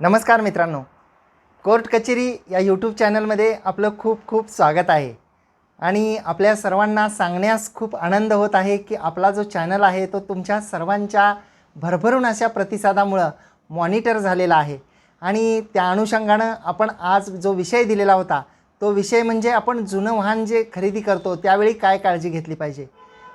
नमस्कार मित्रांनो, कोर्ट कचेरी या यूट्यूब चॅनलमध्ये आपलं खूप खूप स्वागत आहे. आणि आपल्या सर्वांना सांगण्यास खूप आनंद होत आहे की आपला जो चॅनल आहे तो तुमच्या सर्वांच्या भरभरून अशा प्रतिसादामुळे मॉनिटर झालेला आहे. आणि त्या अनुषंगानं आपण आज जो विषय दिलेला होता तो विषय म्हणजे आपण जुनं वाहन जे खरेदी करतो त्यावेळी काय काळजी घेतली पाहिजे.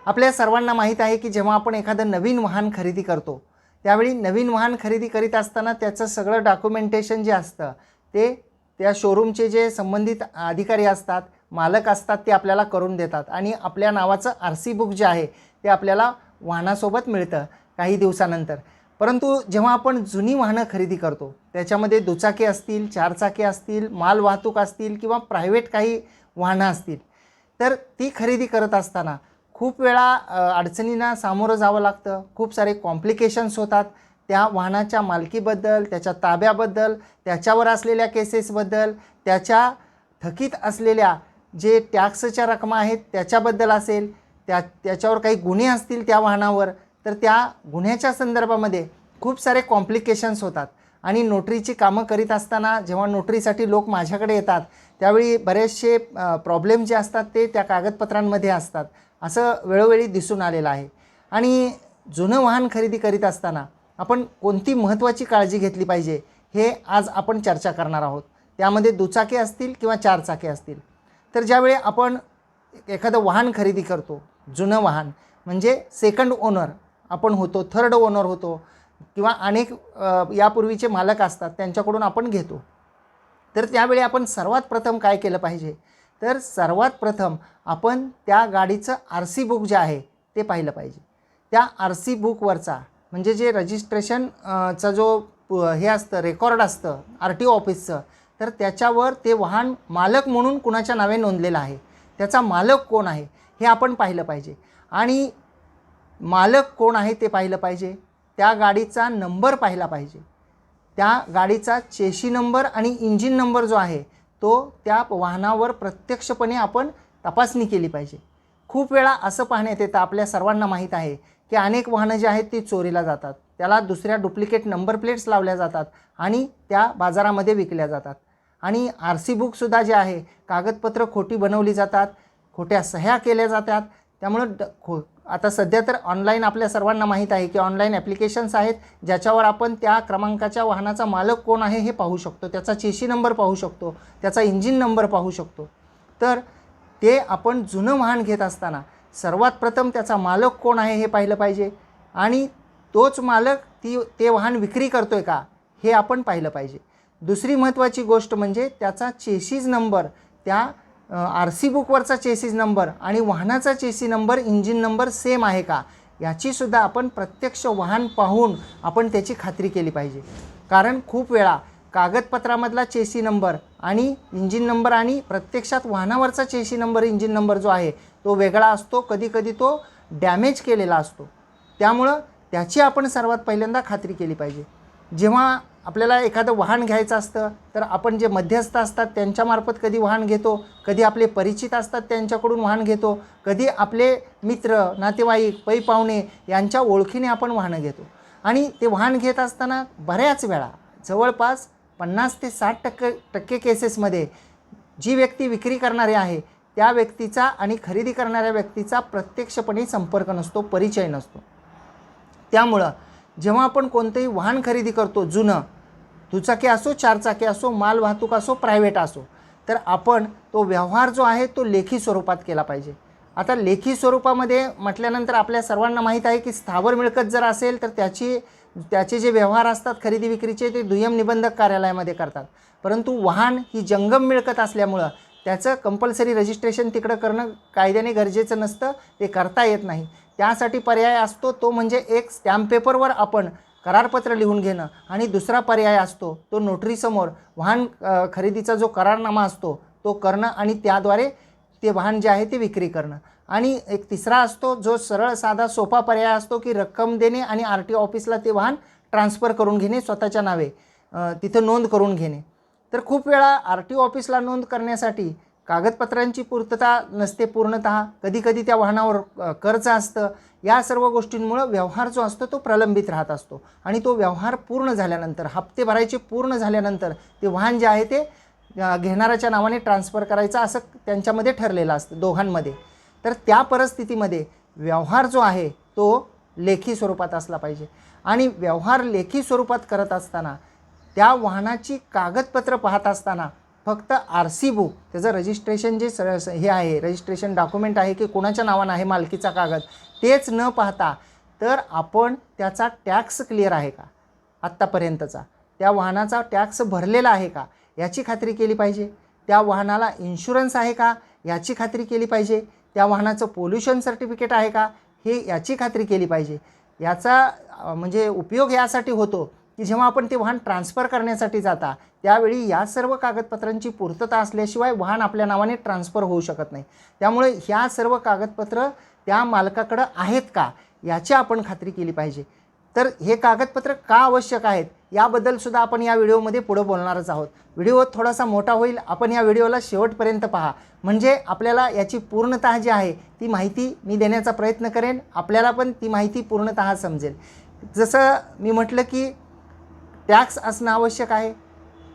आपल्या सर्वांना माहीत आहे की जेव्हा आपण एखादं नवीन वाहन खरेदी करतो त्यावेळी नवीन वाहन खरेदी करीत असताना त्याचं सगळं डॉक्युमेंटेशन जे असतं ते त्या शोरूमचे जे संबंधित अधिकारी असतात, मालक असतात, ते आपल्याला करून देतात आणि आपल्या नावाचं RC बुक जे आहे ते आपल्याला वाहनासोबत मिळतं काही दिवसानंतर. परंतु जेव्हा आपण जुनी वाहनं खरेदी करतो त्याच्यामध्ये दुचाकी असतील, चारचाकी असतील, माल वाहतूक असतील किंवा प्रायव्हेट काही वाहनं असतील, तर ती खरेदी करत असताना खूप वेळा अडचणींना सामोरं जावं लागतं. खूप सारे कॉम्प्लिकेशन्स होतात त्या वाहनाच्या मालकीबद्दल, त्याच्या ताब्याबद्दल, त्याच्यावर असलेल्या केसेसबद्दल, त्याच्या थकीत असलेल्या जे टॅक्सच्या रकमा आहेत त्याच्याबद्दल असेल, त्याच्यावर काही गुन्हे असतील त्या वाहनावर, तर त्या गुन्ह्याच्या संदर्भामध्ये खूप सारे कॉम्प्लिकेशन्स होतात. आणि नोटरीची कामं करीत असताना जेव्हा नोटरीसाठी लोक माझ्याकडे येतात त्यावेळी बरेचसे प्रॉब्लेम जे असतात ते त्या कागदपत्रांमध्ये असतात, असं वेळोवेळी दिसून आलेलं आहे. आणि जुनं वाहन खरेदी करीत असताना आपण कोणती महत्त्वाची काळजी घेतली पाहिजे हे आज आपण चर्चा करणार आहोत. त्यामध्ये दुचाकी असतील किंवा चारचाकी असतील. तर ज्यावेळी आपण एखादं वाहन खरेदी करतो, जुनं वाहन म्हणजे सेकंड ओनर आपण होतो, थर्ड ओनर होतो किंवा अनेक यापूर्वीचे मालक असतात त्यांच्याकडून आपण घेतो. तर त्यावेळी आपण सर्वात प्रथम काय केलं पाहिजे, तर सर्वात प्रथम आपण त्या गाडीचं RC बुक जे आहे ते पाहिलं पाहिजे. त्या RC बुकवरचा म्हणजे जे रजिस्ट्रेशन चा जो हे असतं, रेकॉर्ड असतं RTO ऑफिसचं, तर त्याच्यावर ते वाहन मालक म्हणून कुणाच्या नावे नोंदलेलं आहे, त्याचा मालक कोण आहे हे आपण पाहिलं पाहिजे. आणि मालक कोण आहे ते पाहिलं पाहिजे. त्या गाडीचा नंबर पाहिला पाहिजे. त्या गाडीचा चेशी नंबर आणि इंजिन नंबर जो आहे तो त्या वाहनावर प्रत्यक्षपणे आपण तपासणी केली पाहिजे. खूप वेळा असं पाहण्यात येतं, आपल्या सर्वांना माहीत आहे की अनेक वाहनं जी आहेत ती चोरीला जातात, त्याला दुसऱ्या डुप्लिकेट नंबर प्लेट्स लावल्या जातात आणि त्या बाजारामध्ये विकल्या जातात. आणि RC बुकसुद्धा जे आहे कागदपत्र खोटी बनवली जातात, खोट्या सह्या केल्या जातात. त्यामुळं आता सध्या तर ऑनलाईन आपल्या सर्वांना माहीत आहे की ऑनलाईन ॲप्लिकेशन्स आहेत ज्याच्यावर आपण त्या क्रमांकाच्या वाहनाचा मालक कोण आहे हे पाहू शकतो, त्याचा चेशी नंबर पाहू शकतो, त्याचा इंजिन नंबर पाहू शकतो. तर ते आपण जुनं वाहन घेत असताना सर्वात प्रथम त्याचा मालक कोण आहे हे पाहिलं पाहिजे आणि तोच मालक ते वाहन विक्री करतो आहे का हे आपण पाहिलं पाहिजे. दुसरी महत्त्वाची गोष्ट म्हणजे त्याचा चेसीज नंबर, त्या RC बुकवरचा चेसीज नंबर आणि वाहनाचा चेसी नंबर, इंजिन नंबर सेम आहे का याचीसुद्धा आपण प्रत्यक्ष वाहन पाहून आपण त्याची खात्री केली पाहिजे. कारण खूप वेळा कागदपत्रामधला चेसी नंबर आणि इंजिन नंबर आणि प्रत्यक्षात वाहनावरचा चेसी नंबर, इंजिन नंबर जो आहे तो वेगळा असतो, कधीकधी तो डॅमेज केलेला असतो. त्यामुळं त्याची आपण सर्वात पहिल्यांदा खात्री केली पाहिजे. जेव्हा आपल्याला एखादं वाहन घ्यायचं असतं तर आपण जे मध्यस्थ असतात त्यांच्यामार्फत कधी वाहन घेतो, कधी आपले परिचित असतात त्यांच्याकडून वाहन घेतो, कधी आपले मित्र, नातेवाईक, पै पाहुणे यांच्या ओळखीने आपण वाहनं घेतो. आणि ते वाहन घेत असताना बऱ्याच वेळा जवळपास 50 ते 60% केसेसमध्ये जी व्यक्ती विक्री करणारी आहे त्या व्यक्तीचा आणि खरेदी करणाऱ्या व्यक्तीचा प्रत्यक्षपणे संपर्क नसतो, परिचय नसतो. त्यामुळं जेव्हा आपण कोणतंही वाहन खरेदी करतो, जुनं दुचाकी असो, चारचाकी असो, माल वाहतूक असो, प्रायव्हेट असो, तर आपण तो व्यवहार जो आहे तो लेखी स्वरूपात केला पाहिजे. आता लेखी स्वरूपामध्ये म्हटल्यानंतर आपल्या सर्वांना माहीत आहे की स्थावर मिळकत जर असेल तर त्याचे जे व्यवहार असतात खरेदी विक्रीचे ते दुय्यम निबंधक कार्यालयामध्ये करतात. परंतु वाहन ही जंगम मिळकत असल्यामुळं त्याचं कंपल्सरी रजिस्ट्रेशन तिकडं करणं कायद्याने गरजेचं नसतं, ते करता येत नाही. त्यासाठी पर्याय असतो तो म्हणजे एक स्टॅम्प पेपरवर आपण करारपत्र लिहून घेणं आणि दुसरा पर्याय असतो तो नोटरीसमोर वाहन खरेदीचा जो करारनामा असतो तो करणं आणि त्याद्वारे ते वाहन जे आहे ते विक्री करणं. आणि एक तिसरा असतो जो सरळ साधा सोपा पर्याय असतो की रक्कम देणे आणि RTO ऑफिसला ते वाहन ट्रान्सफर करून घेणे, स्वतःच्या नावे तिथं नोंद करून घेणे. तर खूप वेळा RTO ऑफिसला नोंद करण्यासाठी कागदपत्रांची पूर्तता नसते पूर्णतः, कधीकधी त्या वाहनावर कर्ज असतं. या सर्व गोष्टींमुळं व्यवहार जो असतो तो प्रलंबित राहत असतो आणि तो व्यवहार पूर्ण झाल्यानंतर, हप्ते भरायचे पूर्ण झाल्यानंतर ते वाहन जे आहे ते घेणाऱ्याच्या नावाने ट्रान्सफर करायचं असं त्यांच्यामध्ये ठरलेलं असतं दोघांमध्ये. तर त्या परिस्थितीमध्ये व्यवहार जो आहे तो लेखी स्वरूपात असला पाहिजे आणि व्यवहार लेखी स्वरूपात करत असताना त्या वाहनाची कागदपत्र पाहत असताना फक्त RC बुक, त्याचं रजिस्ट्रेशन जे हे आहे, रजिस्ट्रेशन डॉक्युमेंट आहे की कोणाच्या नावानं आहे मालकीचा कागद, तेच न पाहता तर आपण त्याचा टॅक्स क्लिअर आहे का, आत्तापर्यंतचा त्या वाहनाचा टॅक्स भरलेला आहे का याची खात्री केली पाहिजे. त्या वाहनाला इन्शुरन्स आहे का याची खात्री केली पाहिजे. त्या वाहनाचं पोल्युशन सर्टिफिकेट आहे का हे याची खात्री केली पाहिजे. याचा म्हणजे उपयोग यासाठी होतो की जेव्हा आपण ते वाहन ट्रान्सफर करण्यासाठी जाता त्यावेळी या सर्व कागदपत्रांची पूर्तता असल्याशिवाय वाहन आपल्या नावाने ट्रान्सफर होऊ शकत नाही. त्यामुळे ह्या सर्व कागदपत्र त्या मालकाकडं आहेत का याची आपण खात्री केली पाहिजे. तर हे कागदपत्र का आवश्यक आहेत याबद्दल सुद्धा आपण या व्हिडिओमध्ये पुढे बोलणारच आहोत. व्हिडिओ थोडासा मोठा होईल, आपण या व्हिडिओला शेवटपर्यंत पहा म्हणजे आपल्याला याची पूर्णतः जी आहे ती माहिती मी देण्याचा प्रयत्न करेन, आपल्याला पण ती माहिती पूर्णतः समजेल. जसं मी म्हटलं की टॅक्स असणं आवश्यक आहे,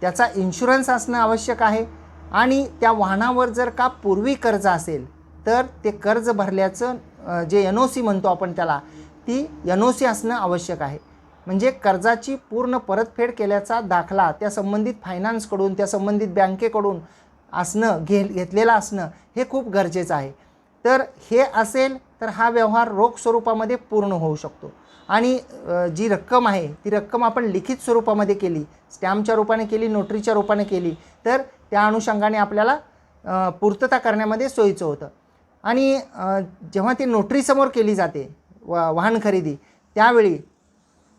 त्याचा इन्शुरन्स असणं आवश्यक आहे आणि त्या वाहनावर जर का पूर्वी कर्ज असेल तर ते कर्ज भरल्याचं जे NOC म्हणतो आपण त्याला, ती NOC असणं आवश्यक आहे. म्हणजे कर्जाची पूर्ण परतफेड केल्याचा दाखला त्या संबंधित फायनान्सकडून, त्या संबंधित बँकेकडून असणं, घेतलेलं असणं हे खूप गरजेचं आहे. तर हे असेल तर हा व्यवहार रोख स्वरूपामध्ये पूर्ण होऊ शकतो आणि जी रक्कम आहे ती रक्कम आपण लिखित स्वरूपामध्ये केली, स्टॅम्पच्या रूपाने केली, नोटरीच्या रूपाने केली तर त्या अनुषंगाने आपल्याला पूर्तता करण्यामध्ये सोयीचं होतं. आणि जेव्हा ती नोटरीसमोर केली जाते वाहन खरेदी, त्यावेळी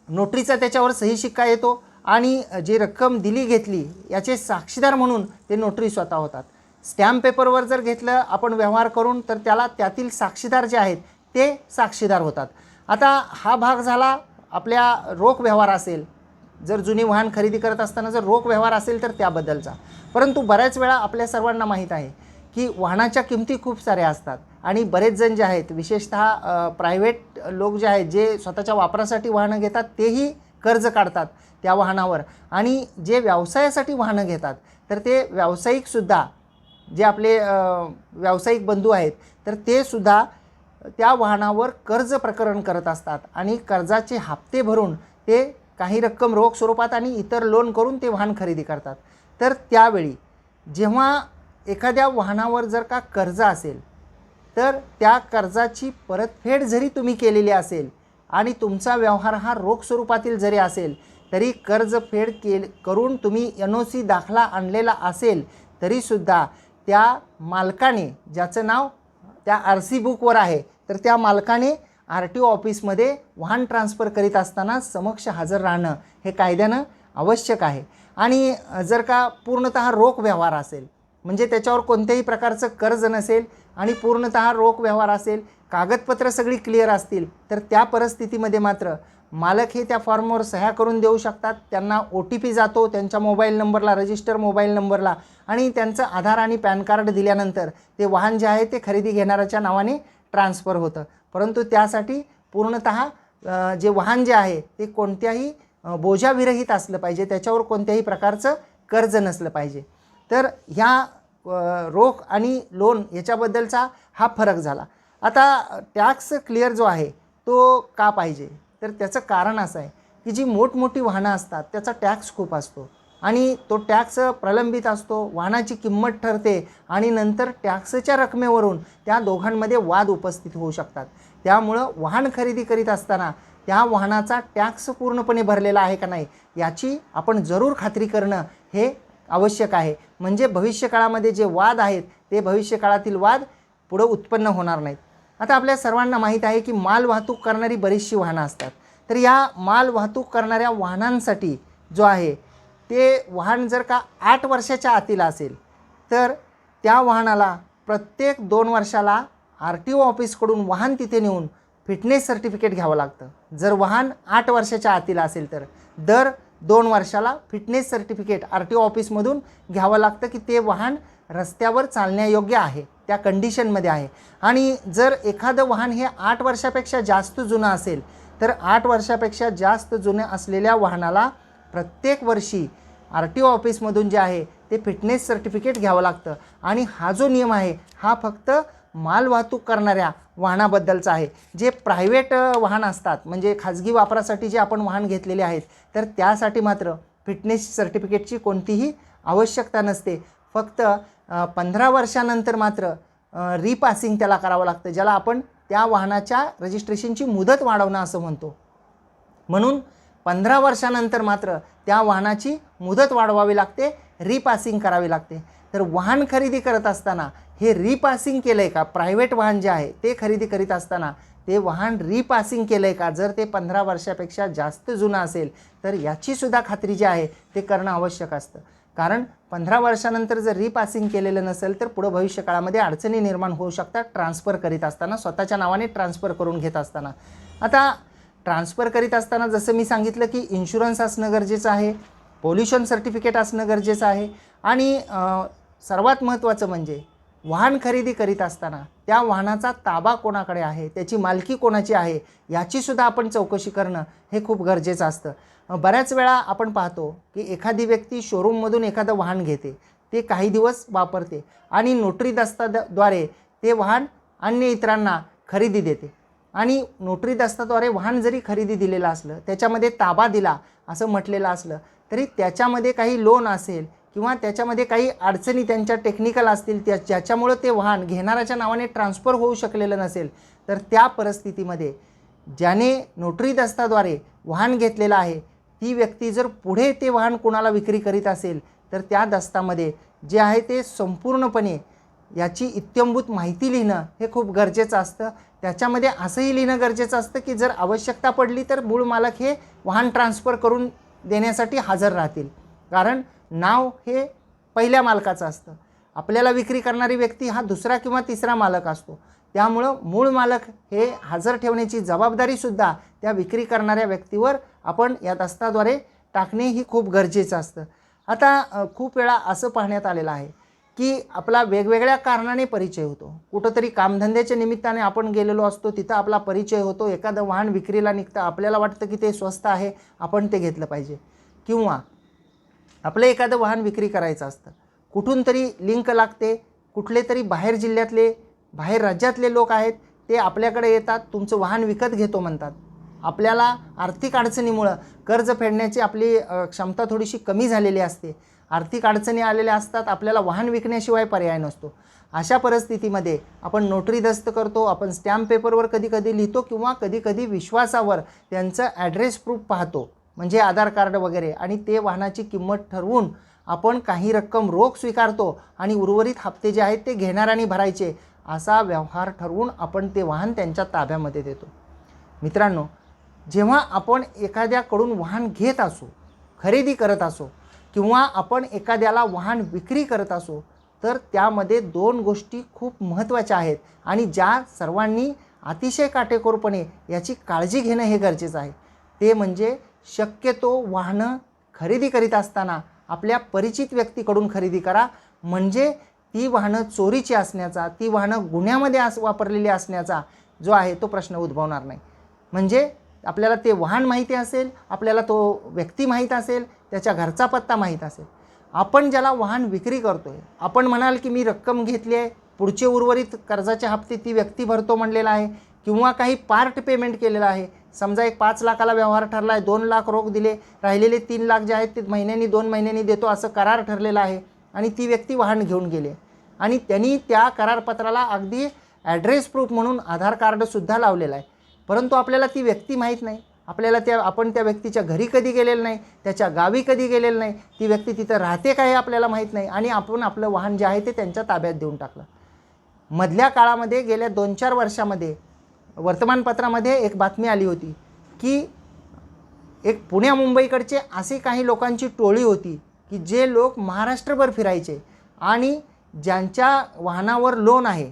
नोटरीचा त्याच्यावर सही शिक्का येतो आणि जी रक्कम दिली घेतली याचे साक्षीदार म्हणून ते नोटरी स्वतः होतात. स्टॅम्प पेपरवर जर घेतलं आपण व्यवहार करून तर त्याला त्यातील साक्षीदार जे आहेत ते साक्षीदार होतात. आता हा भाग झाला आपल्या रोख व्यवहार असेल, जर जुनी वाहन खरेदी करत असताना जर रोख व्यवहार असेल तर त्याबद्दलचा. परंतु बऱ्याच वेळा आपल्या सर्वांना माहीत आहे की वाहनाच्या किमती खूप साऱ्या असतात आणि बरेच जण जे आहेत, विशेषतः प्रायव्हेट लोक जे आहेत, जे स्वतःच्या वापरासाठी वाहनं घेतात तेही कर्ज काढतात त्या वाहनावर आणि जे व्यवसायासाठी वाहनं घेतात तर ते व्यावसायिकसुद्धा, जे आपले व्यावसायिक बंधू आहेत तर ते सुद्धा त्या वाहनावर कर्ज प्रकरण करत असतात आणि कर्जाचे हप्ते भरून ते काही रक्कम रोख स्वरूपात आणि इतर लोन करून ते वाहन खरेदी करतात. तर त्यावेळी जेव्हा एखाद्या वाहनावर जर का कर्ज असेल तर त्या कर्जाची परतफेड जरी तुम्ही केलेली असेल आणि तुमचा व्यवहार हा रोख स्वरूपातील जरी असेल तरी कर्जफेड करून तुम्ही NOC दाखला आणलेला असेल तरीसुद्धा त्या मालकाने, ज्याचं नाव त्या RC बुकवर आहे, तर त्या मालकाने RTO ऑफिसमध्ये वाहन ट्रान्सफर करीत असताना समक्ष हजर राहणं हे कायद्यानं आवश्यक आहे. आणि जर का पूर्णतः रोख व्यवहार असेल म्हणजे त्याच्यावर कोणत्याही प्रकारचं कर्ज नसेल आणि पूर्णतः रोख व्यवहार असेल, कागदपत्र सगळी क्लिअर असतील तर त्या परिस्थितीमध्ये मात्र मालक हे त्या फॉर्मवर सह्या करून देऊ शकतात. त्यांना OTP जातो त्यांच्या मोबाईल नंबरला, रजिस्टर मोबाईल नंबरला आणि त्यांचं आधार आणि पॅन कार्ड दिल्यानंतर ते वाहन जे आहे ते खरेदी घेणाऱ्याच्या नावाने ट्रान्सफर होतं. परंतु त्यासाठी पूर्णतः जे वाहन जे आहे ते कोणत्याही बोजाविरहित असलं पाहिजे, त्याच्यावर कोणत्याही प्रकारचं कर्ज नसलं पाहिजे. तर ह्या रोख आणि लोन याच्याबद्दलचा हा फरक झाला. आता टॅक्स क्लिअर जो आहे तो का पाहिजे तर त्याचं कारण असं आहे की जी मोठमोठी वाहनं असतात त्याचा टॅक्स खूप असतो आणि तो टॅक्स प्रलंबित असतो, वाहनाची किंमत ठरते आणि नंतर टॅक्सच्या रकमेवरून त्या दोघांमध्ये वाद उपस्थित होऊ शकतात. त्यामुळं वाहन खरेदी करीत असताना त्या वाहनाचा टॅक्स पूर्णपणे भरलेला आहे का नाही याची आपण जरूर खात्री करणं हे आवश्यक आहे. म्हणजे भविष्यकाळामध्ये जे वाद आहेत ते भविष्यकाळातील वाद पुढे उत्पन्न होणार नाहीत. आता आपल्या सर्वांना माहीत आहे की माल वाहतूक करणारी बरीचशी वाहनं असतात. तर या माल वाहतूक करणाऱ्या वाहनांसाठी जो आहे ते वाहन जर का 8 वर्षाच्या आतील असेल तर त्या वाहनाला प्रत्येक 2 वर्षाला RTO ऑफिसकडून वाहन तिथे नेऊन फिटनेस सर्टिफिकेट घ्यावं लागतं. जर वाहन 8 वर्षाच्या आतील असेल तर दर 2 वर्षाला फिटनेस सर्टिफिकेट RTO ऑफिसमधून घ्यावं लागतं की ते वाहन रस्त्यावर चालण्यायोग्य आहे, त्या कंडिशनमध्ये आहे. आणि जर एखादं वाहन हे 8 वर्षापेक्षा जास्त जुनं असेल तर 8 वर्षापेक्षा जास्त जुने असलेल्या वाहनाला प्रत्येक वर्षी RTO ऑफिसमधून जे आहे ते फिटनेस सर्टिफिकेट घ्यावं लागतं. आणि हा जो नियम आहे हा फक्त मालवाहतूक करणाऱ्या वाहनाबद्दलचा आहे. जे प्रायव्हेट वाहन असतात, म्हणजे खाजगी वापरासाठी जे आपण वाहन घेतलेले आहेत, तर त्यासाठी मात्र फिटनेस सर्टिफिकेटची कोणतीही आवश्यकता नसते. फक्त 15 वर्षानंतर मात्र रिपासिंग त्याला करावं लागतं, ज्याला आपण त्या वाहनाच्या रजिस्ट्रेशनची मुदत वाढवणं असं म्हणतो. म्हणून 15 वर्षानंतर मात्र त्या वाहनाची मुदत वाढवावी लागते, रिपासिंग करावी लागते. तर वाहन खरेदी करत असताना हे रिपासिंग केलं आहे का, प्रायव्हेट वाहन जे आहे ते खरेदी करीत असताना ते वाहन रिपासिंग केलं आहे का, जर ते 15 वर्षापेक्षा जास्त जुनं असेल तर याचीसुद्धा खात्री जी आहे ते करणं आवश्यक असतं. कारण 15 वर्षानंतर जर रिपासिंग केलेलं नसेल तर पुढं भविष्यकाळामध्ये अडचणी निर्माण होऊ शकतात, ट्रान्सफर करीत असताना, स्वतःच्या नावाने ट्रान्सफर करून घेत असताना. आता ट्रान्सफर करीत असताना जसं मी सांगितलं की इन्शुरन्स असणं गरजेचं आहे, पोल्युशन सर्टिफिकेट असणं गरजेचं आहे. आणि सर्वात महत्त्वाचं म्हणजे वाहन खरेदी करीत असताना त्या वाहनाचा ताबा कोणाकडे आहे, त्याची मालकी कोणाची आहे याचीसुद्धा आपण चौकशी करणं हे खूप गरजेचं असतं. बऱ्याच वेळा आपण पाहतो की एखादी व्यक्ती शोरूममधून एखादं वाहन घेते, ते काही दिवस वापरते आणि नोटरी दस्ताद्वारे ते वाहन अन्य इतरांना खरेदी देते. आणि नोटरी दस्ताद्वारे वाहन जरी खरेदी दिलेलं असलं, त्याच्यामध्ये ताबा दिला असं म्हटलेलं असलं, तरी त्याच्यामध्ये काही लोन असेल किंवा त्याच्यामध्ये काही अडचणी त्यांच्या टेक्निकल असतील ज्याच्यामुळं ते वाहन घेणाऱ्याच्या नावाने ट्रान्सफर होऊ शकलेलं नसेल, तर त्या परिस्थितीमध्ये ज्याने नोटरी दस्ताद्वारे वाहन घेतलेलं आहे ती व्यक्ती जर पुढे ते वाहन कुणाला विक्री करीत असेल तर त्या दस्तामध्ये जे आहे ते संपूर्णपणे याची इत्थंभूत माहिती लिहिणं हे खूप गरजेचं असतं. त्याच्यामध्ये असंही लिहिणं गरजेचं असतं की जर आवश्यकता पडली तर मूळ मालक हे वाहन ट्रान्सफर करून देण्यासाठी हजर राहतील. कारण नाव हे पहिल्या मालकाचं असतं, आपल्याला विक्री करणारी व्यक्ती हा दुसरा किंवा तिसरा मालक असतो. त्यामुळं मूळ मालक हे हजर ठेवण्याची जबाबदारीसुद्धा त्या विक्री करणाऱ्या व्यक्तीवर आपण या दस्ताद्वारे टाकणे ही खूप गरजेचं असतं. आता खूप वेळा असं पाहण्यात आलेलं आहे की आपला वेगवेगळ्या कारणाने परिचय होतो, कुठंतरी कामधंद्याच्या निमित्ताने आपण गेलेलो असतो, तिथं आपला परिचय होतो, एखादं वाहन विक्रीला निघतं, आपल्याला वाटतं की ते स्वस्त आहे, आपण ते घेतलं पाहिजे. किंवा आपलं एखादं वाहन विक्री करायचं असतं, कुठून तरी लिंक लागते, कुठले तरी बाहेर जिल्ह्यातले, बाहेर राज्यातले लोक आहेत, ते आपल्याकडे येतात, तुमचं वाहन विकत घेतो म्हणतात. आपल्याला आर्थिक अडचणीमुळं कर्ज फेडण्याची आपली क्षमता थोडीशी कमी झालेली असते, आर्थिक अडचणी आलेल्या असतात, आपल्याला वाहन विकण्याशिवाय पर्याय नसतो. अशा परिस्थितीमध्ये आपण नोटरी दस्त करतो, आपण स्टॅम्प पेपरवर कधी कधी लिहितो किंवा कधी कधी विश्वासावर त्यांचं ॲड्रेस प्रूफ पाहतो, म्हणजे आधार कार्ड वगैरे, आणि ते वाहनाची किंमत ठरवून आपण काही रक्कम रोख स्वीकारतो आणि उर्वरित हप्ते जे आहेत ते घेणाऱ्यांनी भरायचे, असा व्यवहार ठरवून आपण ते वाहन त्यांच्या ताब्यामध्ये देतो. मित्रांनो, जेव्हा आपण एखाद्याकडून वाहन घेत असो, खरेदी करत असो किंवा आपण एखाद्याला वाहन विक्री करत असो, तर त्यामध्ये 2 गोष्टी खूप महत्त्वाच्या आहेत आणि ज्या सर्वांनी अतिशय काटेकोरपणे याची काळजी घेणं हे गरजेचं आहे. ते म्हणजे शक्यतो वाहनं खरेदी करीत असताना आपल्या परिचित व्यक्तीकडून खरेदी करा, म्हणजे ती वाहनं चोरीची असण्याचा, ती वाहनं गुन्ह्यामध्ये वापरलेली असण्याचा जो आहे तो प्रश्न उद्भवणार नाही. म्हणजे आपल्याला ते वाहन माहिती असेल, आपल्याला तो व्यक्ती माहीत असेल, त्याच्या घरचा पत्ता माहीत असेल. आपण ज्याला वाहन विक्री करतोय, आपण म्हणाल की मी रक्कम घेतली आहे, पुढचे उर्वरित कर्जाचे हप्ते ती व्यक्ती भरतो म्हणलेला आहे, किंवा काही पार्ट पेमेंट केलेलं आहे. समजा एक 5 लाखाला व्यवहार ठरला आहे, 2 लाख रोख दिले, राहिलेले 3 लाख जे आहेत ते महिन्यांनी 2 महिन्यांनी देतो असं करार ठरलेला आहे, आणि ती व्यक्ती वाहन घेऊन गेले आणि त्यांनी त्या करारपत्राला अगदी ॲड्रेस प्रूफ म्हणून आधार कार्डसुद्धा लावलेला आहे. परंतु आपल्याला ती व्यक्ती माहीत नाही, आपल्याला आपण त्या व्यक्तीच्या घरी कधी गेलेलं नाही, त्याच्या गावी कधी गेलेलं नाही, ती व्यक्ती तिथं राहते का हे आपल्याला माहीत नाही, आणि आपण आपलं वाहन जे आहे ते त्यांच्या ताब्यात देऊन टाकलं. मधल्या काळामध्ये गेल्या 2-4 वर्षामध्ये वर्तमानपत्रामध्ये एक बातमी आली होती की एक पुण्या मुंबईकडचे असे काही लोकांची टोळी होती की जे लोक महाराष्ट्रभर फिरायचे आणि ज्यांच्या वाहनावर लोन आहे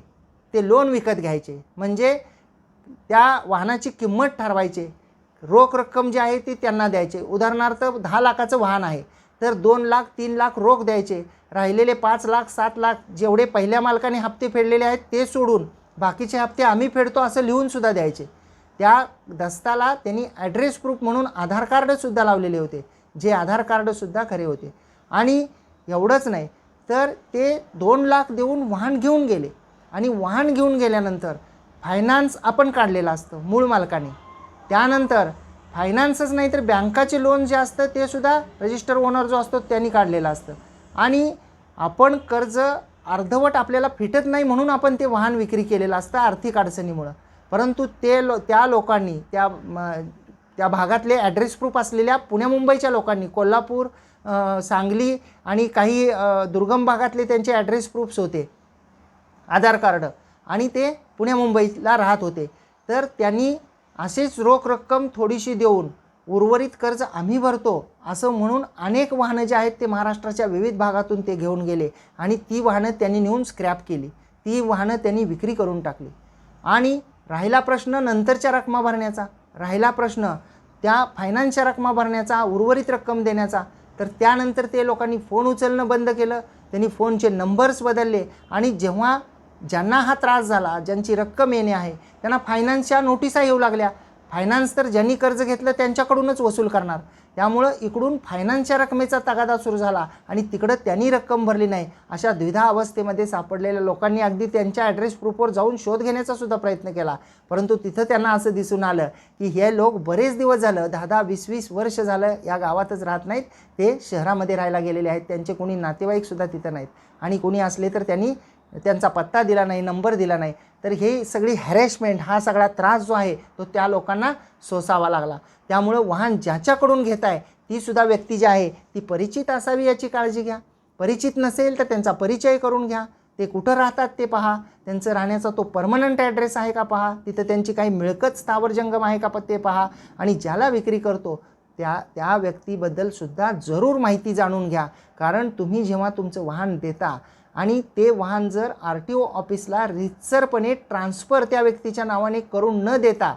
ते लोन विकत घ्यायचे, म्हणजे त्या वाहनाची किंमत ठरवायचे. रोख रक्कम जी आहे ती त्यांना द्यायचे. उदाहरणार्थ 10 लाखाचं वाहन आहे तर 2 लाख 3 लाख रोख द्यायचे. राहिलेले 5 लाख 7 लाख जेवढे पहिल्या मालकाने हप्ते फेडलेले आहेत ते सोडून बाकीचे हप्ते आम्ही फेडतो असं लिहूनसुद्धा द्यायचे. त्या दस्ताला त्यांनी ॲड्रेस प्रूफ म्हणून आधार कार्डसुद्धा लावलेले होते, जे आधार कार्डसुद्धा खरे होते. आणि एवढंच नाही तर ते 2 लाख देऊन वाहन घेऊन गेले आणि वाहन घेऊन गेल्यानंतर फायनान्स आपण काढलेलं असतं मूळ मालकाने. त्यानंतर फायनान्सच नाही तर बँकाचे लोन जे असतं ते सुद्धा रजिस्टर ओनर जो असतो त्यांनी काढलेलं असतं. आणि आपण कर्ज अर्धवट आपल्याला फिटत नाही म्हणून आपण ते वाहन विक्री केलेलं असतं आर्थिक अडचणीमुळं. परंतु त्या लोकांनी त्या भागातले ॲड्रेस प्रूफ असलेल्या पुण्या मुंबईच्या लोकांनी, कोल्हापूर, सांगली आणि काही दुर्गम भागातले त्यांचे ॲड्रेस प्रूफ्स होते, आधार कार्ड, आणि ते पुण्या मुंबईला राहत होते. तर त्यांनी असेच रोख रक्कम थोडीशी देऊन उर्वरित कर्ज आम्ही भरतो असं म्हणून अनेक वाहनं जे आहेत ते महाराष्ट्राच्या विविध भागातून ते घेऊन गेले आणि ती वाहनं त्यांनी नेऊन स्क्रॅप केली. ती वाहनं त्यांनी विक्री करून टाकली. आणि राहिला प्रश्न नंतरच्या रकमा भरण्याचा, राहिला प्रश्न त्या फायनान्सच्या रकमा भरण्याचा, उर्वरित रक्कम देण्याचा. तर त्यानंतर ते लोकांनी फोन उचलणं बंद केलं, त्यांनी फोनचे नंबर्स बदलले आणि जेव्हा ज्यांना हा त्रास झाला, ज्यांची रक्कम येणे आहे, त्यांना फायनान्सच्या नोटिसा येऊ लागल्या. फायनान्स तर ज्यांनी कर्ज घेतलं त्यांच्याकडूनच वसूल करणार. त्यामुळं इकडून फायनान्सच्या रकमेचा तगादा सुरू झाला आणि तिकडं त्यांनी रक्कम भरली नाही. अशा द्विधा अवस्थेमध्ये सापडलेल्या लोकांनी अगदी त्यांच्या ॲड्रेस प्रूफवर जाऊन शोध घेण्याचा सुद्धा प्रयत्न केला. परंतु तिथं त्यांना असं दिसून आलं की हे लोक बरेच दिवस झालं, 10-10, 20-20 वर्ष झालं या गावातच राहत नाहीत, ते शहरामध्ये राहायला गेलेले आहेत. त्यांचे कोणी नातेवाईकसुद्धा तिथं नाहीत आणि कोणी असले तर त्यांनी त्यांचा पत्ता दिला नाही, नंबर दिला नाही. तर हे सगळी हॅरेसमेंट, हा सगळा त्रास जो आहे तो त्या लोकांना सोसावा लागला. त्यामुळं वाहन ज्याच्याकडून घेत आहे तीसुद्धा व्यक्ती जी आहे ती परिचित असावी याची काळजी घ्या. परिचित नसेल तर त्यांचा परिचय करून घ्या. ते कुठं राहतात ते पहा, त्यांचं राहण्याचा तो परमनंट ॲड्रेस आहे का पहा, तिथं त्यांची काही मिळकत स्थावर जंगम आहे का ते पहा. आणि ज्याला विक्री करतो त्या व्यक्तीबद्दलसुद्धा जरूर माहिती जाणून घ्या. कारण तुम्ही जेव्हा तुमचं वाहन देता आणि ते वाहन जर RTO ऑफिसला रितसरपणे ट्रान्सफर त्या व्यक्तीच्या नावाने करून न देता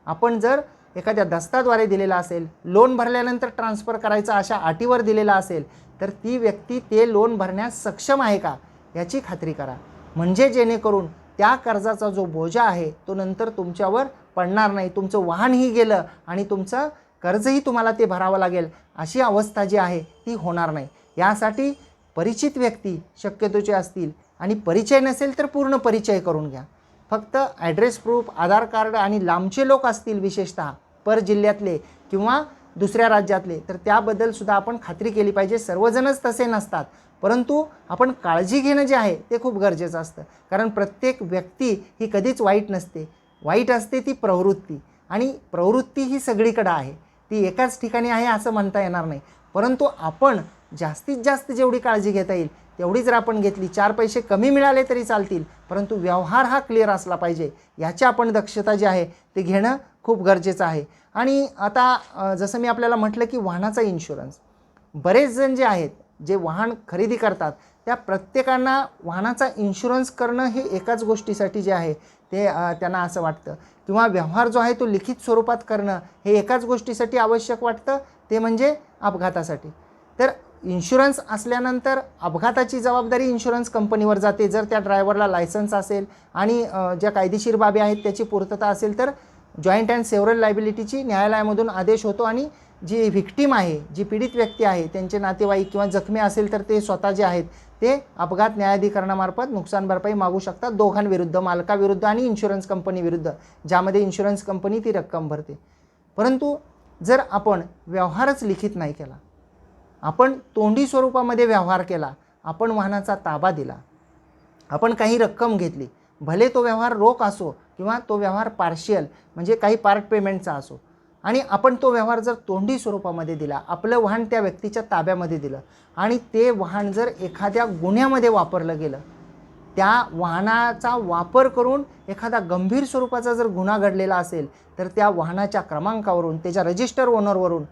आपण जर एखाद्या दस्ताद्वारे दिलेला असेल, लोन भरल्यानंतर ट्रान्सफर करायचा अशा अटीवर दिलेला असेल, तर ती व्यक्ती ते लोन भरण्यास सक्षम आहे का याची खात्री करा. म्हणजे जेणेकरून त्या कर्जाचा जो बोजा आहे तो नंतर तुमच्यावर पडणार नाही. तुमचं वाहनही गेलं आणि तुमचं कर्जही तुम्हाला ते भरावं लागेल अशी अवस्था जी आहे ती होणार नाही. यासाठी परिचित व्यक्ती शक्यतोचे असतील आणि परिचय नसेल तर पूर्ण परिचय करून घ्या. फक्त ॲड्रेस प्रूफ, आधार कार्ड आणि लांबचे लोक असतील विशेषतः पर जिल्ह्यातले किंवा दुसऱ्या राज्यातले, तर त्याबद्दलसुद्धा आपण खात्री केली पाहिजे. सर्वजणच तसे नसतात, परंतु आपण काळजी घेणं जे आहे ते खूप गरजेचं असतं. कारण प्रत्येक व्यक्ती ही कधीच वाईट नसते. वाईट असते ती प्रवृत्ती, आणि प्रवृत्ती ही सगळीकडे आहे, ती एकाच ठिकाणी आहे असं म्हणता येणार नाही. परंतु आपण जास्तीत जास्त जेवढी काळजी घेता येईल तेवढी जर आपण घेतली, 4 पैसे कमी मिळाले तरी चालतील, परंतु व्यवहार हा क्लिअर असला पाहिजे, याची आपण दक्षता जी आहे ते घेणं खूप गरजेचं आहे. आणि आता जसं मी आपल्याला म्हटलं की वाहनाचा इन्शुरन्स, बरेच जण जे आहेत जे वाहन खरेदी करतात त्या प्रत्येकांना वाहनाचा इन्शुरन्स करणं हे एकाच गोष्टीसाठी जे आहे ते त्यांना असं वाटतं, किंवा व्यवहार जो आहे तो लिखित स्वरूपात करणं हे एकाच गोष्टीसाठी आवश्यक वाटतं, ते म्हणजे अपघातासाठी. तर इन्शुरन्स असल्यानंतर अपघाताची जबाबदारी इन्शुरन्स कंपनीवर जाते. जर त्या ड्रायव्हरला लायसन्स असेल आणि ज्या कायदेशीर बाबी आहेत त्याची पूर्तता असेल तर जॉईंट अँड सेव्हरल लायबिलिटीची न्यायालयामधून आदेश होतो आणि जी व्हिक्टीम आहे, जी पीडित व्यक्ती आहे, त्यांचे नातेवाईक किंवा जखमी असेल तर ते स्वतः जे आहेत ते अपघात न्यायाधिकरणामार्फत नुकसान भरपाई मागू शकतात, दोघांविरुद्ध, मालकाविरुद्ध आणि इन्शुरन्स कंपनीविरुद्ध, ज्यामध्ये इन्शुरन्स कंपनी ती रक्कम भरते. परंतु जर आपण व्यवहारच लिखित नाही केला, आपण तोंडी स्वरूपामध्ये व्यवहार केला, आपण वाहनाचा ताबा दिला, आपण काही रक्कम घेतली, भले तो व्यवहार रोख असो किंवा तो व्यवहार पार्शियल म्हणजे काही पार्ट पेमेंटचा असो, आणि आपण तो व्यवहार जर तोंडी स्वरूपामध्ये दिला, आपलं वाहन त्या व्यक्तीच्या ताब्यामध्ये दिलं आणि ते वाहन जर एखाद्या गुन्ह्यामध्ये वापरलं गेलं, त्या वाहनाचा वापर करून एखादा गंभीर स्वरूपाचा जर गुन्हा घडलेला असेल तर त्या वाहनाच्या क्रमांकावरून, त्याच्या रजिस्टर ओनरवरून,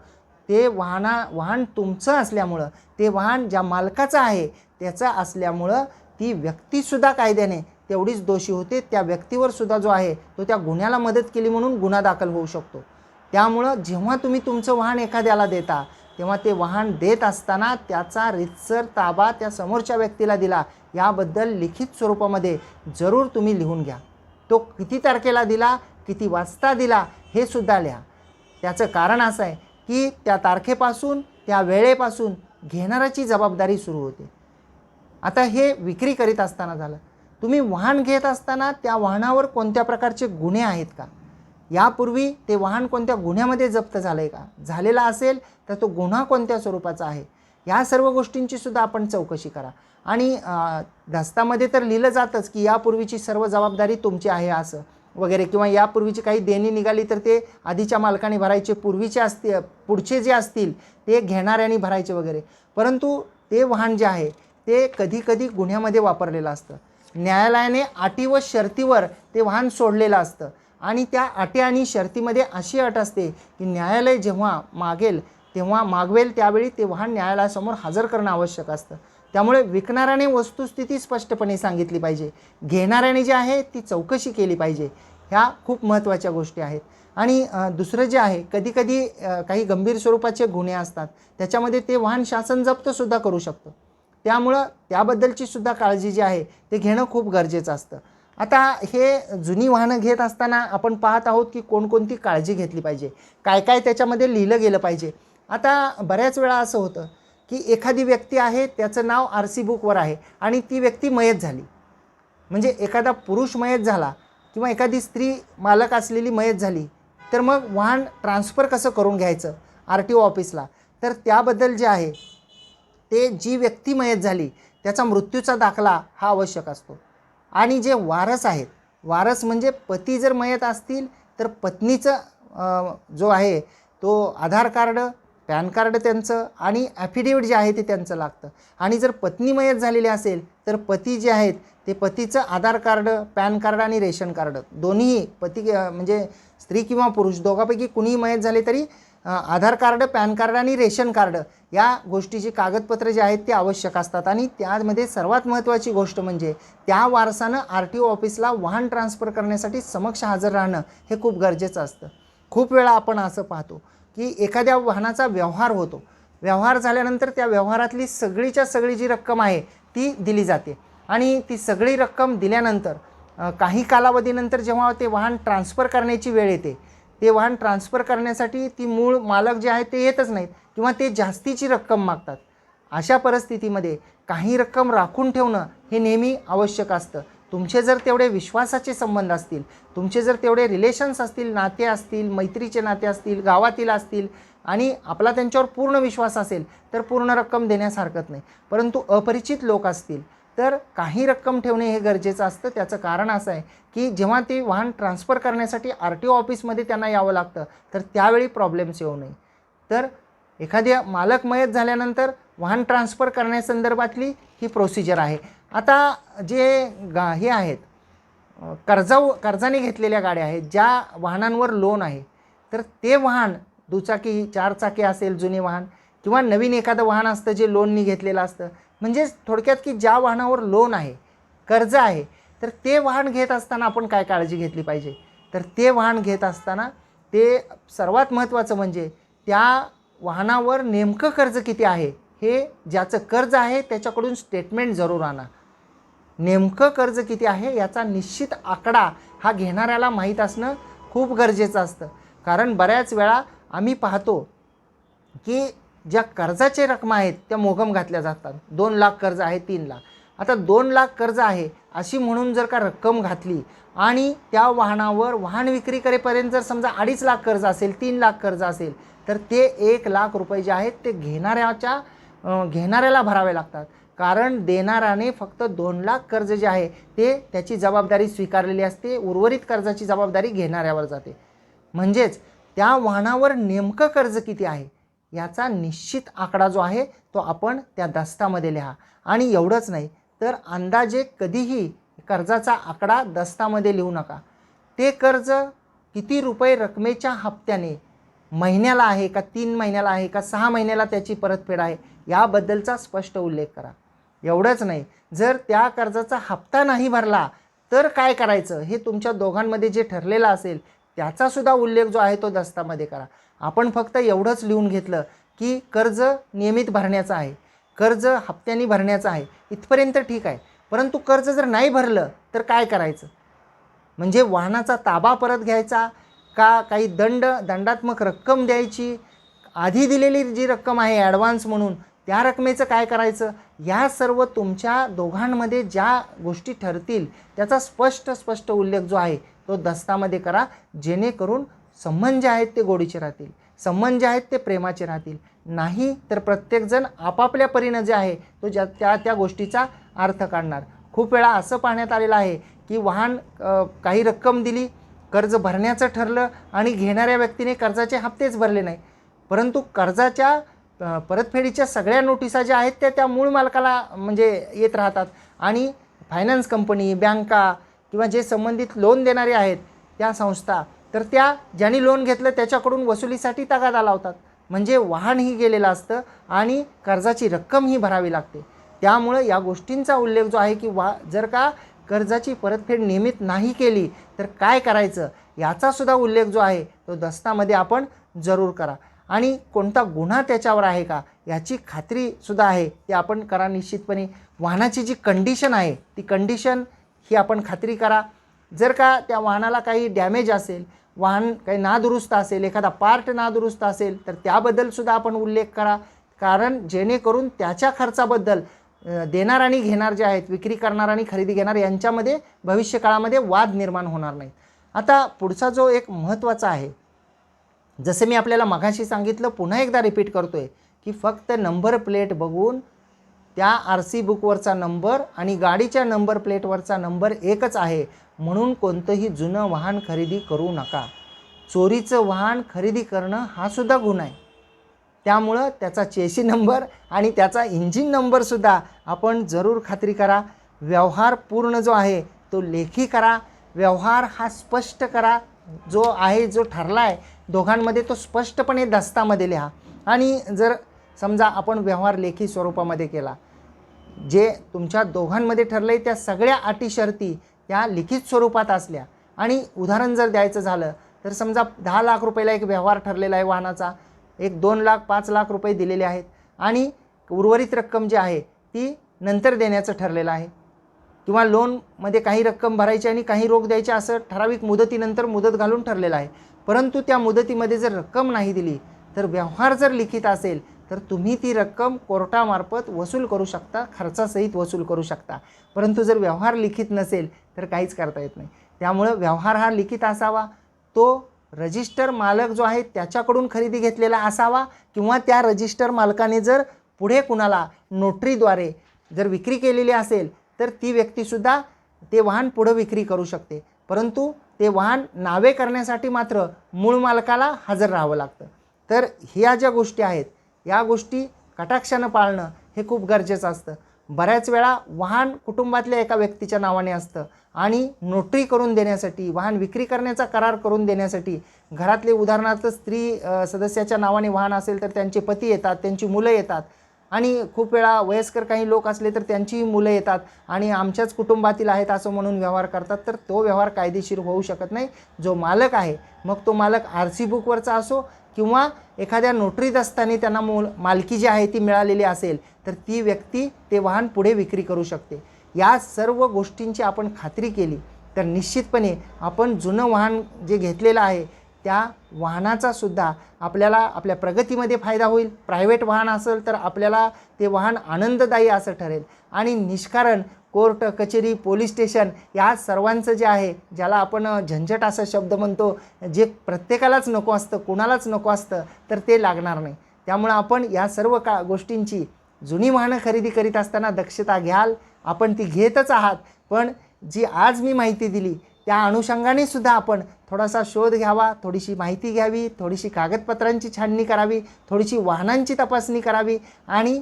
ते वाहन तुमचं असल्यामुळं, ते वाहन ज्या मालकाचं आहे त्याचं असल्यामुळं ती व्यक्तीसुद्धा कायद्याने तेवढीच दोषी होते. त्या व्यक्तीवर सुद्धा जो आहे तो त्या गुन्ह्याला मदत केली म्हणून गुन्हा दाखल होऊ शकतो. त्यामुळं जेव्हा तुम्ही तुमचं वाहन एखाद्याला देता तेव्हा ते वाहन देत असताना त्याचा रीतसर ताबा त्या समोरच्या व्यक्तीला दिला याबद्दल लिखित स्वरूपामध्ये जरूर तुम्ही लिहून घ्या. तो किती तारखेला दिला, किती वाजता दिला हे सुद्धा लिहा. त्याचं कारण असं आहे की त्या तारखेपासून त्या वेळेपासून घेणाऱ्याची जबाबदारी सुरू होते. आता हे विक्री करीत असताना झालं. तुम्ही वाहन घेत असताना त्या वाहनावर कोणत्या प्रकारचे गुन्हे आहेत का, यापूर्वी ते वाहन कोणत्या गुन्ह्यामध्ये जप्त झालं आहे का, झालेला असेल तर तो गुन्हा कोणत्या स्वरूपाचा आहे, या सर्व गोष्टींची सुद्धा आपण चौकशी करा. आणि दस्तामध्ये तर लिहिलं जातंच की यापूर्वीची सर्व जबाबदारी तुमची आहे असं वगैरे, किंवा यापूर्वीची काही देणी निघाली तर ते आधीच्या मालकाने भरायचे, पूर्वीचे असतील पुढचे जे असतील ते घेणाऱ्यांनी भरायचे वगैरे. परंतु ते वाहन जे आहे ते कधीकधी गुन्ह्यामध्ये वापरलेलं असतं. न्यायालयाने अटी व शर्तीवर ते वाहन सोडलेलं असतं आणि त्या अटी आणि शर्तीमध्ये अशी अट असते की न्यायालय जेव्हा मागवेल त्यावेळी ते वाहन न्यायालयासमोर हजर करणं आवश्यक असतं. त्यामुळे विकणाऱ्याने वस्तुस्थिती स्पष्टपणे सांगितली पाहिजे, घेणाऱ्याने जे आहे ती चौकशी केली पाहिजे. ह्या खूप महत्त्वाच्या गोष्टी आहेत. आणि दुसरं जे आहे, कधीकधी काही गंभीर स्वरूपाचे गुन्हे असतात, त्याच्यामध्ये ते वाहन शासन जप्तसुद्धा करू शकतं. त्यामुळं त्याबद्दलची सुद्धा काळजी जी आहे ते घेणं खूप गरजेचं असतं. आता हे जुनी वाहनं घेत असताना आपण पाहत आहोत की कोणकोणती काळजी घेतली पाहिजे, काय काय त्याच्यामध्ये लिहिलं गेलं पाहिजे. आता बऱ्याच वेळा असं होतं की एखादी व्यक्ती आहे, त्याचं नाव RC बुकवर आहे आणि ती व्यक्ती मयत झाली, म्हणजे एखादा पुरुष मयत झाला किंवा एखादी स्त्री मालक असलेली मयत झाली, तर मग वाहन ट्रान्सफर कसं करून घ्यायचं RTO ऑफिसला. तर त्याबद्दल जे आहे ते जी व्यक्ती मयत झाली त्याचा मृत्यूचा दाखला हा आवश्यक असतो. आणि जे वारस आहेत, वारस म्हणजे पती जर मयत असतील तर पत्नीचं जो आहे तो आधार कार्ड, पॅन कार्ड त्यांचं आणि ॲफिडेविट जे आहे ते त्यांचं लागतं. आणि जर पत्नी मयत झालेली असेल तर पती जे आहेत ते पतीचं आधार कार्ड, पॅन कार्ड आणि रेशन कार्ड दोन्हीही पती म्हणजे स्त्री किंवा पुरुष दोघांपैकी कुणीही मयत झाले तरी आधार कार्ड, पॅन कार्ड आणि रेशन कार्ड या गोष्टीची कागदपत्र जे आहेत ते आवश्यक असतात. आणि त्यामध्ये सर्वात महत्त्वाची गोष्ट म्हणजे त्या वारसानं RTO ऑफिसला वाहन ट्रान्सफर करण्यासाठी समक्ष हजर राहणं हे खूप गरजेचं असतं. खूप वेळा आपण असं पाहतो की एखाद्या वाहनाचा व्यवहार होतो, व्यवहार झाल्यानंतर त्या व्यवहारातली सगळीच्या सगळी जी रक्कम आहे ती दिली जाते आणि ती सगळी रक्कम दिल्यानंतर काही कालावधीनंतर जेव्हा ते वाहन ट्रान्सफर करण्याची वेळ येते, ते वाहन ट्रान्सफर करण्यासाठी ती मूळ मालक जे आहे ते येतच नाहीत किंवा ते जास्तीची रक्कम मागतात. अशा परिस्थितीमध्ये काही रक्कम राखून ठेवणं हे नेहमी आवश्यक असतं. तुमचे जर तेवढे विश्वासाचे संबंध असतील, तुमचे जर तेवढे रिलेशन्स असतील, नाते असतील, मैत्रीचे नाते असतील, गावातील असतील आणि आपला त्यांच्यावर पूर्ण विश्वास असेल तर पूर्ण रक्कम देण्यास हरकत नाही. परंतु अपरिचित लोक असतील तर काही रक्कम ठेवणे हे गरजेचं असतं. त्याचं कारण असं आहे की जेव्हा ते वाहन ट्रान्सफर करण्यासाठी RTO ऑफिसमध्ये त्यांना यावं लागतं तर त्यावेळी प्रॉब्लेम्स येऊ नये. तर एखाद्या मालक मयत झाल्यानंतर वाहन ट्रान्सफर करण्यासंदर्भातली ही प्रोसिजर आहे. आता जे हे आहेत कर्जाने घेतलेल्या गाड्या आहेत, ज्या वाहनांवर लोन आहे, तर ते वाहन दुचाकी, चारचाकी असेल जुने वाहन किंवा नवीन एखादं वाहन असतं जे लोननी घेतलेलं असतं, म्हणजेच थोडक्यात की ज्या वाहनावर लोन आहे, कर्ज आहे, तर ते वाहन घेत असताना आपण काय काळजी घेतली पाहिजे. तर ते वाहन घेत असताना ते सर्वात महत्त्वाचं म्हणजे त्या वाहनावर नेमकं कर्ज किती आहे हे, ज्याचं कर्ज आहे त्याच्याकडून स्टेटमेंट जरूर आणा. नेमकं कर्ज किती आहे याचा निश्चित आकडा हा घेणाऱ्याला माहीत असणं खूप गरजेचं असतं. कारण बऱ्याच वेळा आम्ही पाहतो की ज्या कर्जाचे रकमा आहेत त्या मोगम घातल्या जातात. 2 लाख कर्ज आहे, 3 लाख. आता 2 लाख कर्ज आहे अशी म्हणून जर का रक्कम घातली आणि त्या वाहनावर वाहन विक्री करेपर्यंत जर समजा 2.5 लाख कर्ज असेल, 3 लाख कर्ज असेल, तर ते 1 लाख रुपये जे आहेत ते घेणाऱ्याला भरावे लागतात. कारण देणाऱ्याने फक्त 2 लाख कर्ज जे आहे ते त्याची जबाबदारी स्वीकारलेली असते, उर्वरित कर्जाची जबाबदारी घेणाऱ्यावर जाते. म्हणजेच त्या वाहनावर नेमकं कर्ज किती आहे याचा निश्चित आकडा जो आहे तो आपण त्या दस्तामध्ये लिहा. आणि एवढंच नाही तर अंदाजे कधीही कर्जाचा आकडा दस्तामध्ये लिहू नका. ते कर्ज किती रुपये रकमेच्या हप्त्याने, महिन्याला आहे का, 3 महिन्याला आहे का, 6 महिन्याला त्याची परतफेड आहे याबद्दलचा स्पष्ट उल्लेख करा. एवढंच नाही, जर त्या कर्जाचा हप्ता नाही भरला तर काय करायचं हे तुमच्या दोघांमध्ये जे ठरलेलं असेल त्याचासुद्धा उल्लेख जो आहे तो दस्तामध्ये करा. आपण फक्त एवढंच लिहून घेतलं की कर्ज नियमित भरण्याचं आहे, कर्ज हप्त्यानी भरण्याचं आहे, इथपर्यंत ठीक आहे. परंतु कर्ज जर नाही भरलं तर काय करायचं? म्हणजे वाहनाचा ताबा परत घ्यायचा का, काही दंडात्मक रक्कम द्यायची, आधी दिलेली जी रक्कम आहे ॲडव्हान्स म्हणून त्या रकमेचं काय करायचं? या सर्व तुमच्या दोघांमध्ये ज्या गोष्टी ठरतील त्याचा स्पष्ट उल्लेख जो आहे तो दस्तामध्ये करा, जेणेकरून संबंध जे आहेत ते गोडीचे राहतील, संबंध जे आहेत ते प्रेमाचे राहतील. नाही तर प्रत्येकजण आपापल्या परीनं जे आहे तो त्या गोष्टीचा अर्थ काढणार. खूप वेळा असं पाहण्यात आलेलं आहे की वाहन काही रक्कम दिली, कर्ज भरण्याचं ठरलं आणि घेणाऱ्या व्यक्तीने कर्जाचे हप्तेच भरले नाही, परंतु कर्जाच्या परतफेडीच्या सगळ्या नोटिसा ज्या आहेत त्या मूळ मालकाला म्हणजे येत राहतात आणि फायनान्स कंपनी, बँका किंवा जे संबंधित लोन देणारे आहेत त्या संस्था, तर त्या ज्यांनी लोन घेतलं त्याच्याकडून वसुलीसाठी तगादा लावतात. म्हणजे वाहनही गेलेलं असतं आणि कर्जाची रक्कमही भरावी लागते. त्यामुळं या गोष्टींचा उल्लेख जो आहे की जर का कर्जाची परतफेड नियमित नाही केली तर काय करायचं याचासुद्धा उल्लेख जो आहे तो दस्तामध्ये आपण जरूर करा. आणि कोणता गुन्हा त्याच्यावर आहे का याची खात्रीसुद्धा आहे ते आपण करा निश्चितपणे. वाहनाची जी कंडिशन आहे ती कंडिशन ही आपण खात्री करा. जर का त्या वाहनाला काही डॅमेज असेल, वाहन काही नादुरुस्त असेल, एखादा पार्ट नादुरुस्त असेल तर त्याबद्दलसुद्धा आपण उल्लेख करा, कारण जेणेकरून त्याच्या खर्चाबद्दल देणार आणि घेणार जे आहेत, विक्री करणार आणि खरेदी घेणार यांच्यामध्ये भविष्यकाळामध्ये वाद निर्माण होणार नाहीत. आता पुढचा जो एक महत्त्वाचा आहे, जसे मी आपल्याला मगाशी सांगितलं, पुन्हा एकदा रिपीट करतो आहे की फक्त नंबर प्लेट बघून त्या RC बुकवरचा नंबर आणि गाडीच्या नंबर प्लेटवरचा नंबर एकच आहे म्हणून कोणतंही जुनं वाहन खरेदी करू नका. चोरीचं वाहन खरेदी करणं हा सुद्धा गुन्हा आहे. त्यामुळं त्याचा चेसी नंबर आणि त्याचा इंजिन नंबरसुद्धा आपण जरूर खात्री करा. व्यवहार पूर्ण जो आहे तो लेखी करा. व्यवहार हा स्पष्ट करा, जो आहे जो ठरला आहे दोघांमध्ये तो स्पष्टपणे दस्तामध्ये लिहा. आणि जर समजा आपण व्यवहार लेखी स्वरूपामध्ये केला, जे तुमच्या दोघांमध्ये ठरलं आहे त्या सगळ्या अटी शर्ती त्या लिखित स्वरूपात असल्या, आणि उदाहरण जर द्यायचं झालं तर समजा 10 लाख रुपयाला एक व्यवहार ठरलेला आहे वाहनाचा, एक 2 लाख 5 लाख रुपये दिलेले आहेत आणि उर्वरित रक्कम जी आहे ती नंतर देण्याचं ठरलेलं आहे, किंवा लोनमध्ये काही रक्कम भरायची आणि काही रोख द्यायची असं ठराविक मुदतीनंतर मुदत घालून ठरलेलं आहे. परंतु त्या मुदतीमध्ये जर रक्कम नाही दिली तर व्यवहार जर लिखित असेल तर तुम्ही ती रक्कम कोर्टामार्फत वसूल करू शकता, खर्चासहित वसूल करू शकता. परंतु जर व्यवहार लिखित नसेल तर काहीच करता येत नाही. त्यामुळं व्यवहार हा लिखित असावा, तो रजिस्टर मालक जो आहे त्याच्याकडून खरेदी घेतलेला असावा, किंवा त्या रजिस्टर मालकाने जर पुढे कुणाला नोटरीद्वारे जर विक्री केलेली असेल तर ती व्यक्तीसुद्धा ते वाहन पुढं विक्री करू शकते. परंतु ते वाहन नावे करण्यासाठी मात्र मूळ मालकाला हजर राहावं लागतं. तर ह्या ज्या गोष्टी आहेत या गोष्टी कटाक्षानं पाळणं हे खूप गरजेचं असतं. बऱ्याच वेळा वाहन कुटुंबातल्या एका व्यक्तीच्या नावाने असतं आणि नोटरी करून देण्यासाठी, वाहन विक्री करण्याचा करार करून देण्यासाठी घरातले उदाहरणार्थ स्त्री सदस्याच्या नावाने वाहन असेल तर त्यांचे पती येतात, त्यांची मुलं येतात, आणि खूप वेळा वयस्कर काही लोक असले तर त्यांचीही मुलं येतात आणि आमच्याच कुटुंबातील आहेत असं म्हणून व्यवहार करतात. तर तो व्यवहार कायदेशीर होऊ शकत नाही. जो मालक आहे, मग तो मालक RC बुकवरचा असो किंवा एखाद्या नोटरी दस्ताने त्यांना मालकी जी आहे ती मिळालेली असेल तर ती व्यक्ती ते वाहन पुढे विक्री करू शकते. या सर्व गोष्टींची आपण खात्री केली तर निश्चितपणे आपण जुनं वाहन जे घेतलेलं आहे त्या वाहनाचा सुद्धा आपल्याला आपल्या प्रगतीमध्ये फायदा होईल. प्रायव्हेट वाहन असेल तर आपल्याला ते वाहन आनंददायी असं ठरेल. आणि निष्कारण कोर्ट कचेरी पोलीस स्टेशन या सर्वांचं जे आहे, ज्याला आपण झंझट असा शब्द म्हणतो, जे प्रत्येकालाच नको असतं, कोणालाच नको असतं, तर ते लागणार नाही. त्यामुळं आपण या सर्व गोष्टींची जुनी वाहनं खरेदी करीत असताना दक्षता घ्याल. आपण ती घेतच आहात, पण जी आज मी माहिती दिली त्या अनुषंगाने सुद्धा आपण थोडासा शोध घ्यावा, थोडीशी माहिती घ्यावी, थोडीशी कागदपत्रांची छाननी करावी, थोडीशी वाहनांची तपासणी करावी, आणि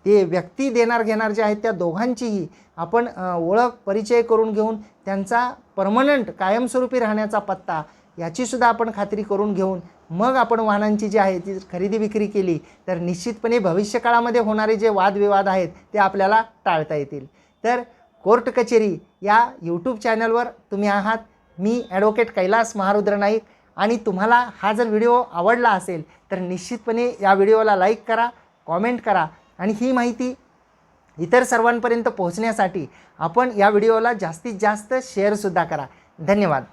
ते व्यक्ती देणार घेणार जे आहेत त्या दोघांचीही आपण ओळख परिचय करून घेऊन त्यांचा परमनंट कायमस्वरूपी राहण्याचा पत्ता याचीसुद्धा आपण खात्री करून घेऊन मग आपण वाहनांची जी आहे ती खरेदी विक्री केली तर निश्चितपणे भविष्यकाळामध्ये होणारे जे वादविवाद आहेत ते आपल्याला टाळता येतील. तर कोर्ट कचेरी या यूट्यूब चॅनलवर तुम्ही आहात, मी ॲडव्होकेट कैलास महारुद्र नाईक. आणि तुम्हाला हा जर व्हिडिओ आवडला असेल तर निश्चितपणे या व्हिडिओला लाईक करा, कॉमेंट करा आणि ही माहिती इतर सर्वांपर्यंत पोहोचण्यासाठी आपण या व्हिडिओला जास्तीत जास्त शेअरसुद्धा करा. धन्यवाद.